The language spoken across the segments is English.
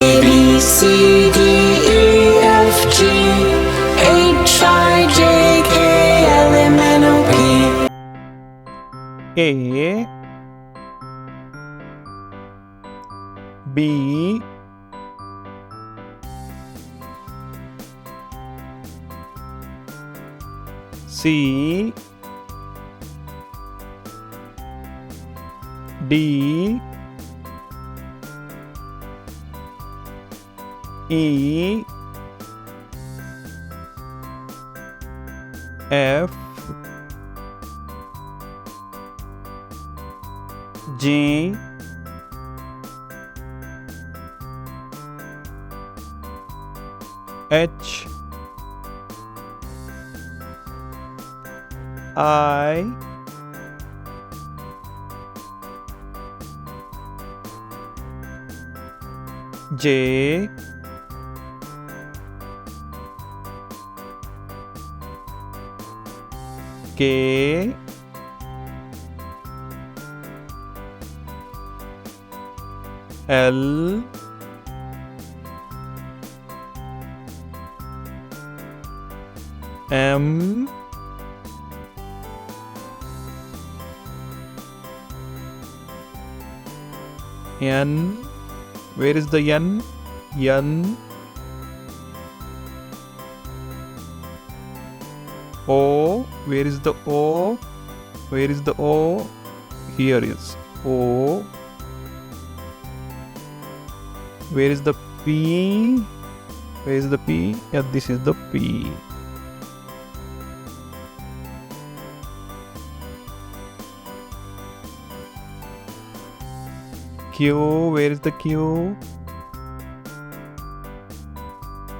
A B C D E F G H I J K L M N O P. A B C D E F G H I J K L M N. Where is the N? N. O. Where is the O? Where is the O? Here is O. Where is the P? Where is the P? Yeah, this is the P. Q. Where is the Q?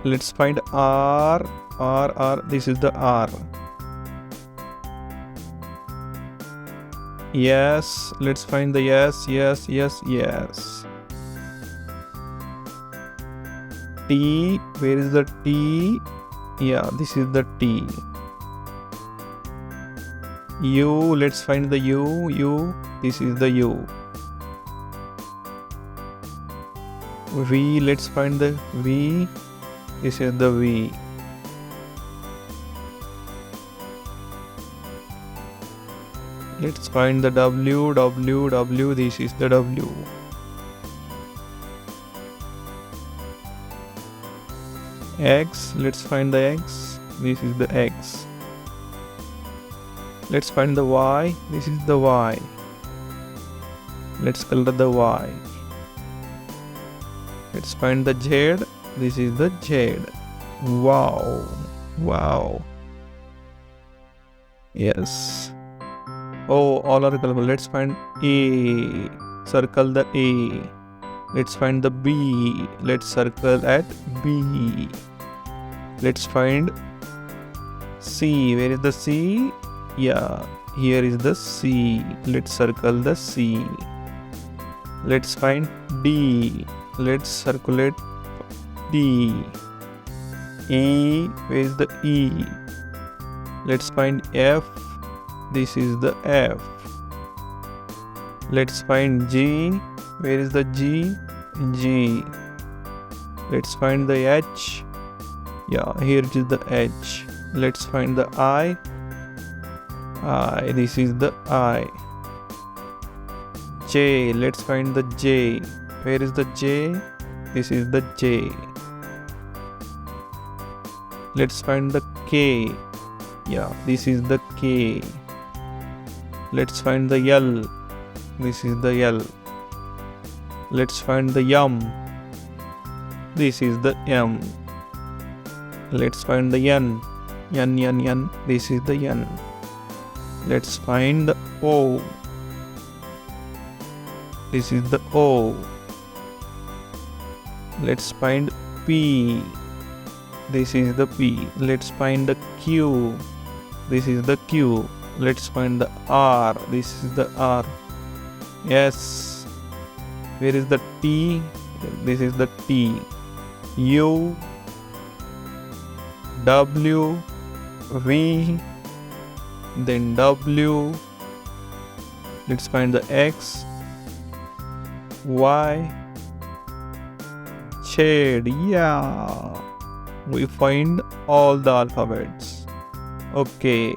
Let's find R. R. This is the R. Yes. Let's find the yes. T. Where is the T? Yeah, this is the T. U. Let's find the U. This is the U. V. Let's find the V. This is the V. Let's find the W. This is the W. X. Let's find the X. This is the X. Let's find the Y. This is the Y. Let's color the Y. Let's find the Z. This is the Z. Wow. Yes. Oh, all are colorful. Let's find A. Circle the A. Let's find the B. Let's circle at B. Let's find C. Where is the C? Yeah, here is the C. Let's circle the C. Let's find D. Let's circulate D. E. Where is the E? Let's find F. This is the F. Let's find G. Where is the G? G. Let's find the H. Yeah, here it is the H. Let's find the I. I. This is the I. J. Let's find the J. Where is the J? This is the J. Let's find the K. Yeah, this is the K. Let's find the L. This is the L. Let's find the M. This is the M. Let's find the N. N. This is the N. Let's find the O. This is the O. Let's find P. This is the P. Let's find the Q. This is the Q. Let's find the R. This is the R. S. Where is the T? This is the T. U. W. V. Then W. Let's find the X. Y. Z. completed. Yeah. We find all the alphabets. Okay.